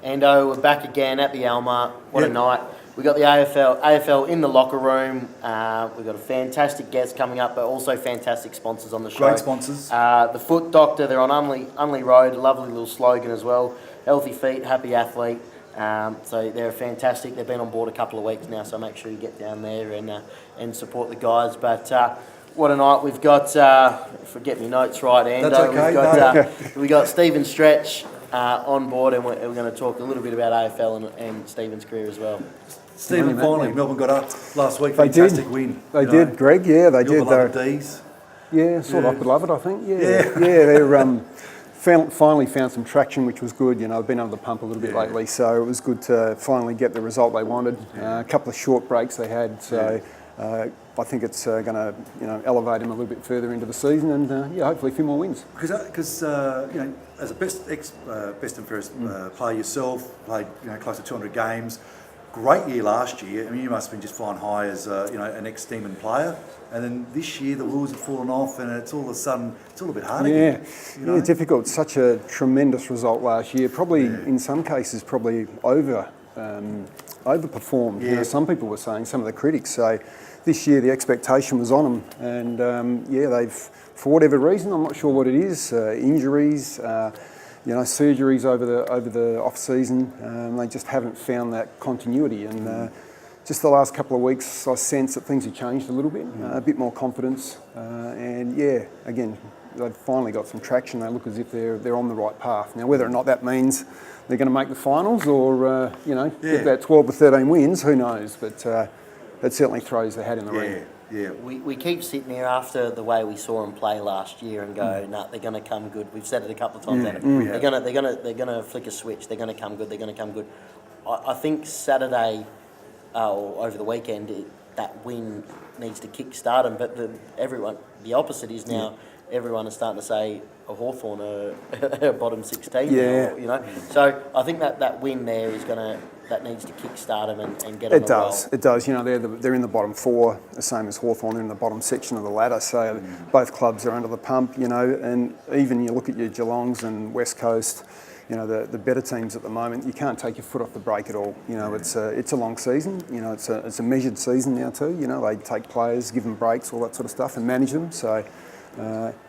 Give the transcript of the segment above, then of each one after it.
Ando, we're back again at the Alma. What a night. We got the AFL in the locker room. We've got a fantastic guest coming up, but also fantastic sponsors on the show. Great sponsors. The Foot Doctor, they're on Unley Road, a lovely little slogan as well. Healthy feet, happy athlete. So they're fantastic. They've been on board a couple of weeks now, so make sure you get down there and support the guys. But what a night. We've got, if I get my notes right, Ando, that's okay. we've got Stephen Stretch on board, and we're going to talk a little bit about AFL and Stephen's career as well. Stephen, finally, Melbourne got up last week. Fantastic win. They did, Greg. Yeah, they did. Your beloved D's. Yeah, sort of beloved, I think. Yeah. They're finally found some traction, which was good. You know, I've been under the pump a little bit lately, so it was good to finally get the result they wanted. A couple of short breaks they had, so I think it's going to elevate them a little bit further into the season, and hopefully a few more wins. Because as a best and fairest player yourself, played close to 200 games. Great year last year. I mean, you must have been just flying high as an ex-Demon player, and then this year the wheels have fallen off, and it's all of a sudden it's all a bit hard again. Yeah, difficult. Such a tremendous result last year. Probably in some cases overperformed. Yeah. Some people were saying, some of the critics say, this year the expectation was on them, and they've, for whatever reason, I'm not sure what it is, injuries. Surgeries over the off season, they just haven't found that continuity. And just the last couple of weeks, I sense that things have changed a little bit, a bit more confidence, again, they've finally got some traction. They look as if they're on the right path. Now, whether or not that means they're going to make the finals or get that 12 to 13 wins, who knows? But it certainly throws their hat in the ring. Yeah. We keep sitting here after the way we saw them play last year and go, they're going to come good. We've said it a couple of times. They're going to flick a switch. They're going to come good. They're going to come good. I think Saturday or over the weekend that win needs to kick-start them. But the opposite is now everyone is starting to say a Hawthorn are bottom 16. Yeah. Now, So I think that win there is that needs to kick-start them and get on the roll. It does. They're in the bottom four, the same as Hawthorn. They're in the bottom section of the ladder, so both clubs are under the pump. And even you look at your Geelongs and West Coast, the better teams at the moment. You can't take your foot off the brake at all. It's a long season. It's a measured season now too. They take players, give them breaks, all that sort of stuff, and manage them. So.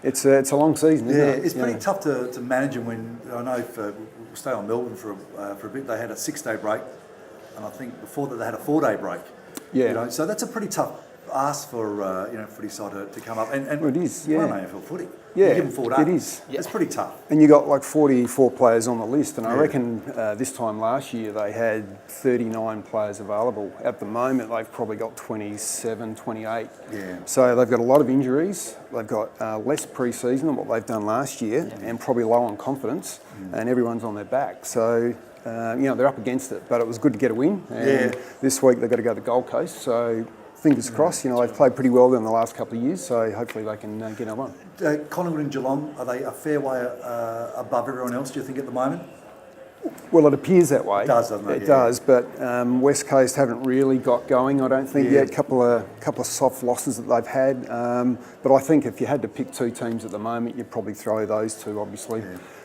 It's a long season, isn't it? It's pretty tough to manage them when, I know we'll stay on Melbourne for a bit, they had a 6-day break, and I think before that they had a 4-day break. Yeah. So that's a pretty tough ask for footy side to come up. And it is, yeah. Run AFL footy. Yeah, you give them 4 days. It is. It's pretty tough. And you got like 44 players on the list, and I reckon this time last year they had 39 players available. At the moment, they've probably got 27, 28. Yeah. So they've got a lot of injuries. They've got less pre-season than what they've done last year, and probably low on confidence, and everyone's on their back. So, they're up against it, but it was good to get a win. And this week they've got to go to the Gold Coast, so fingers crossed. They've played pretty well in the last couple of years, so hopefully they can get another one. Collingwood and Geelong, are they a fair way above everyone else, do you think, at the moment? Well, it appears that way. It does, doesn't it? It does, but West Coast haven't really got going, I don't think yet. A couple of soft losses that they've had. But I think if you had to pick two teams at the moment, you'd probably throw those two, obviously.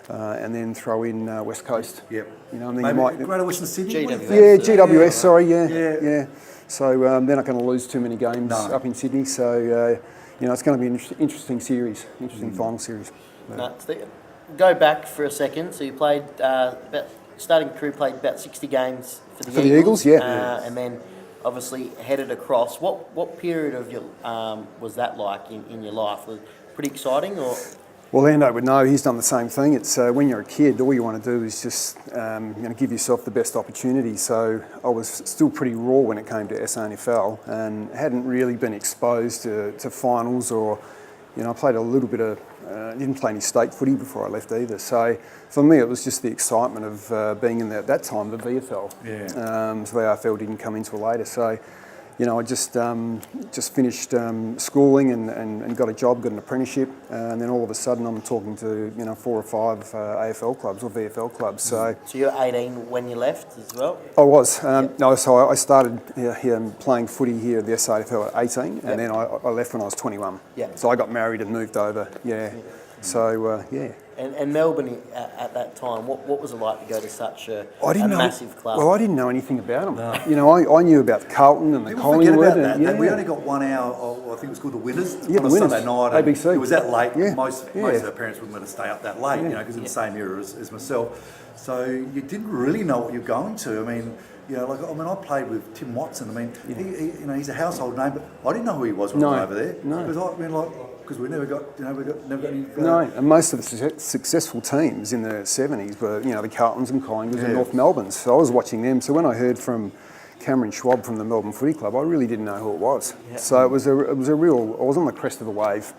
And then throw in West Coast. Yep. You know, and then maybe Greater Western Sydney. GWS. Sorry, yeah. So they're not going to lose too many games up in Sydney. So it's going to be an interesting series, final series. Go back for a second. So you played starting career, played about 60 games for the Eagles. And then obviously headed across. What period of your was that like in your life? Was it pretty exciting or? Well, Lando would know. He's done the same thing. It's when you're a kid, all you want to do is just give yourself the best opportunity. So I was still pretty raw when it came to SANFL and hadn't really been exposed to finals or, I played a little bit of, didn't play any state footy before I left either. So for me, it was just the excitement of being in that time, the VFL. So the AFL didn't come into it later. So, I just finished schooling and got a job, got an apprenticeship, and then all of a sudden I'm talking to 4 or 5 AFL clubs or VFL clubs. So you were 18 when you left as well? I was. So I started here playing footy here at the SAFL at 18, and then I left when I was 21. So I got married and moved over. So And Melbourne at that time, what was it like to go to such a massive club? Well, I didn't know anything about them. No. You know, I knew about the Carlton and the Collingwood. Forget about that. We only got 1 hour. I think it was called the Winners on a Sunday night. ABC. It was that late. Yeah. Most of our parents wouldn't let us stay up that late. You know, because in the same era as myself. So you didn't really know what you're going to. I mean, I played with Tim Watson. I mean, he's a household name, but I didn't know who he was when I was over there. No. Because we never got any. No, and most of the successful teams in the 70s were, the Carltons and Collingwoods and North Melbournes. So I was watching them. So when I heard from Cameron Schwab from the Melbourne Footy Club, I really didn't know who it was. Yeah. So it was a real. I was on the crest of the wave,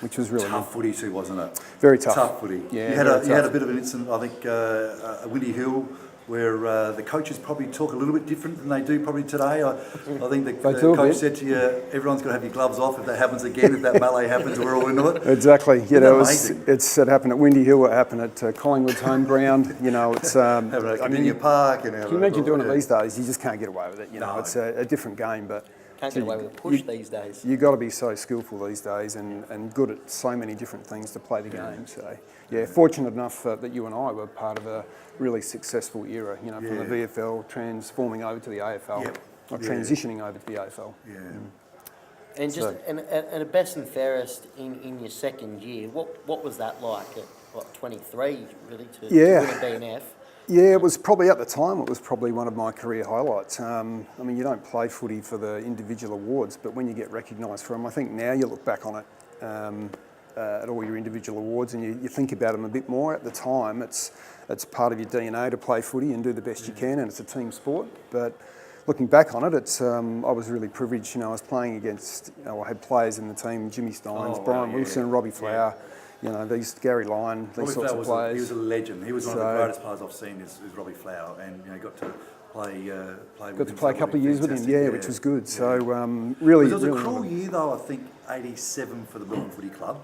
which was really tough footy too, wasn't it? Very tough. Tough footy. Yeah, you had a bit of an incident, I think, at Windy Hill, where the coaches probably talk a little bit different than they do probably today. I think the coach said to you, everyone's got to have your gloves off if that happens again, if that melee happens, we're all into it. Exactly. It happened at Windy Hill, it happened at Collingwood's home ground. It's having a park. Can you imagine doing it these days? You just can't get away with it. It's a different game, but can't get away with a push these days. You've got to be so skillful these days and good at so many different things to play the game. So, fortunate enough that you and I were part of a really successful era, from the VFL transforming over to the AFL, or transitioning over to the AFL. Yeah. And just and a best and fairest in your second year, what was that like at 23 really to win a DNF? Yeah, it was probably at the time. It was probably one of my career highlights. You don't play footy for the individual awards, but when you get recognised for them, I think now you look back on it at all your individual awards and you think about them a bit more. At the time, it's part of your DNA to play footy and do the best you can, and it's a team sport. But looking back on it, I was really privileged. I was playing against. I had players in the team: Jimmy Steins, Brian Wilson, Robbie Flower. These Gary Lyon, these sorts of players. He was a legend. He was one of the greatest players I've seen is Robbie Flower, and got to play. Got to play a couple of years with him, which was good. So really, it was a cruel year though. I think '87 for the Melbourne Footy Club,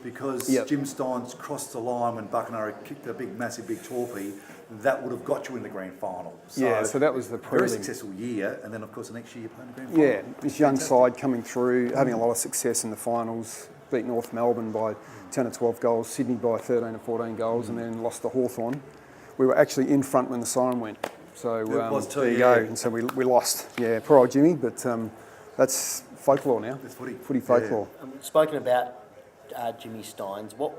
because Jim Steins crossed the line when Buckenara kicked a massive torpy. That would have got you in the grand final. So that was the very successful year, and then of course the next year you played in the grand final. Yeah, this young side coming through, having a lot of success in the finals. Beat North Melbourne by 10 or 12 goals, Sydney by 13 or 14 goals, and then lost to Hawthorn. We were actually in front when the siren went. So there you go. And so we lost. Yeah, poor old Jimmy, but that's folklore now. It's footy. Footy folklore. Spoken about Jimmy Steins, a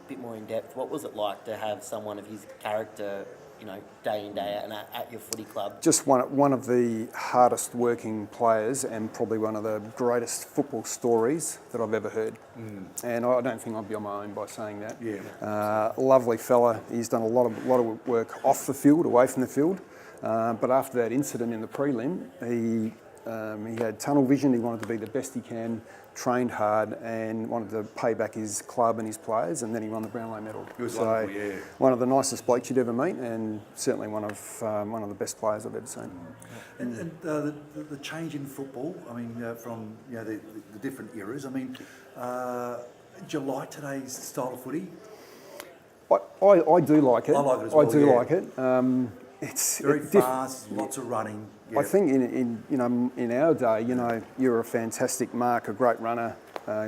bit more in depth, what was it like to have someone of his character, day in, day out and at your footy club? Just one of the hardest working players and probably one of the greatest football stories that I've ever heard. And I don't think I'd be on my own by saying that. Yeah. Lovely fella. He's done a lot of work off the field, away from the field. But after that incident in the prelim, he had tunnel vision. He wanted to be the best he can, trained hard, and wanted to pay back his club and his players, and then he won the Brownlow medal. It was wonderful, yeah. One of the nicest blokes you'd ever meet, and certainly one of the best players I've ever seen. And the change in football, from the different eras. Do you like today's style of footy? I do like it. I like it as well. I do like it. It's very fast, lots of running. I think in our day, you're a fantastic mark, a great runner,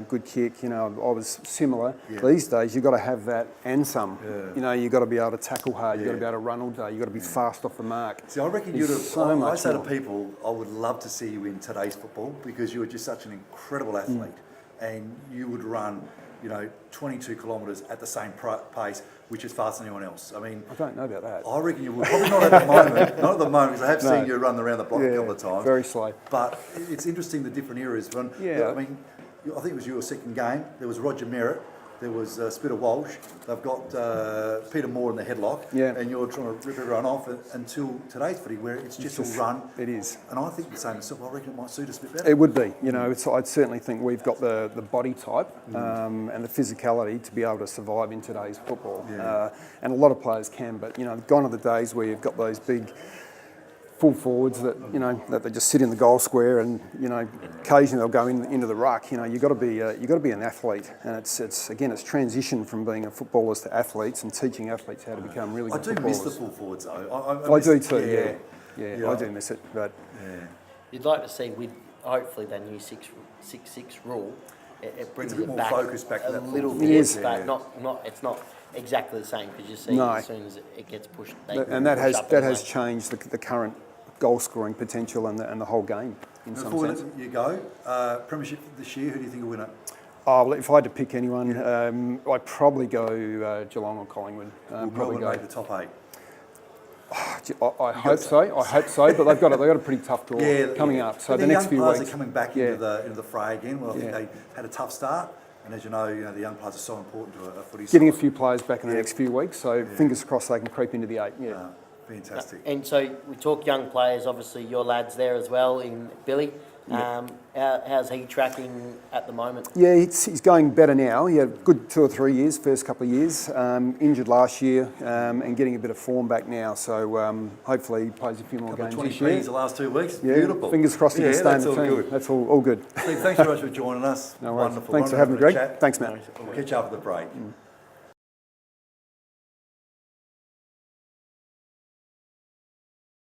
good kick. I was similar. Yeah. These days, you've got to have that and some. Yeah. You've got to be able to tackle hard. You've got to be able to run all day. You've got to be fast off the mark. See, I reckon I say to people, I would love to see you in today's football because you are just such an incredible athlete, and you would run 22 kilometres at the same pace, which is faster than anyone else. I don't know about that. I reckon you would. Probably not at the moment. Not at the moment, because I have seen you run around the block a couple of times. Very slow. But it's interesting the different eras. I think it was your second game. There was Roger Merritt. There was Spitter Walsh. They've got Peter Moore in the headlock. Yeah. And you're trying to rip everyone off until today's footy, where it's just all run. It is. And I think the same myself. I reckon it might suit us a bit better. It would be. I'd certainly think we've got the body type and the physicality to be able to survive in today's football. Yeah. And a lot of players can, but gone are the days where you've got those big full forwards that that they just sit in the goal square, and occasionally they'll go into the ruck. You've got to be an athlete, and it's transition from being a footballer to athletes, and teaching athletes how to become really good footballers. I do miss the full forwards though. I do too. Yeah, I do miss it, but you'd like to see with hopefully that new 6-6 rule. it brings It's a bit it more back focus back to a that little full bit, is. but Yeah. it's not exactly the same because you see No. as soon as it gets pushed, And that push has up that anyway. has changed the current goal scoring potential and the whole game in some Before we sense. let you go, Premiership this year, who do you think will win it? Oh, well, if I had to pick anyone, I'd probably go Geelong or Collingwood. Will Probably Melbourne go. make the top 8? I hope so. I hope so. But they've got a pretty tough draw coming up. So But the the next young few players weeks are coming back into the fray again. Well, I think Yeah. they had a tough start, and as you know, the young players are so important to a footy Getting a side. few players back in the next few weeks. So fingers crossed they can creep into the 8. Yeah. Fantastic. And so we talk young players. Obviously, your lad's there as well in Billy. How's he tracking at the moment? Yeah, he's going better now. He had a good 2 or 3 years, first couple of years. Injured last year and getting a bit of form back now. So hopefully he plays a few more games 20 this year. Ps the last 2 weeks. Yeah, Beautiful. fingers crossed he can stay in that's the all team. good. That's all good. Steve, thanks very much for joining us. No worries. Wonderful. Thanks for Wonderful having me, to Greg. chat. Thanks, Matt. We'll catch you after the break.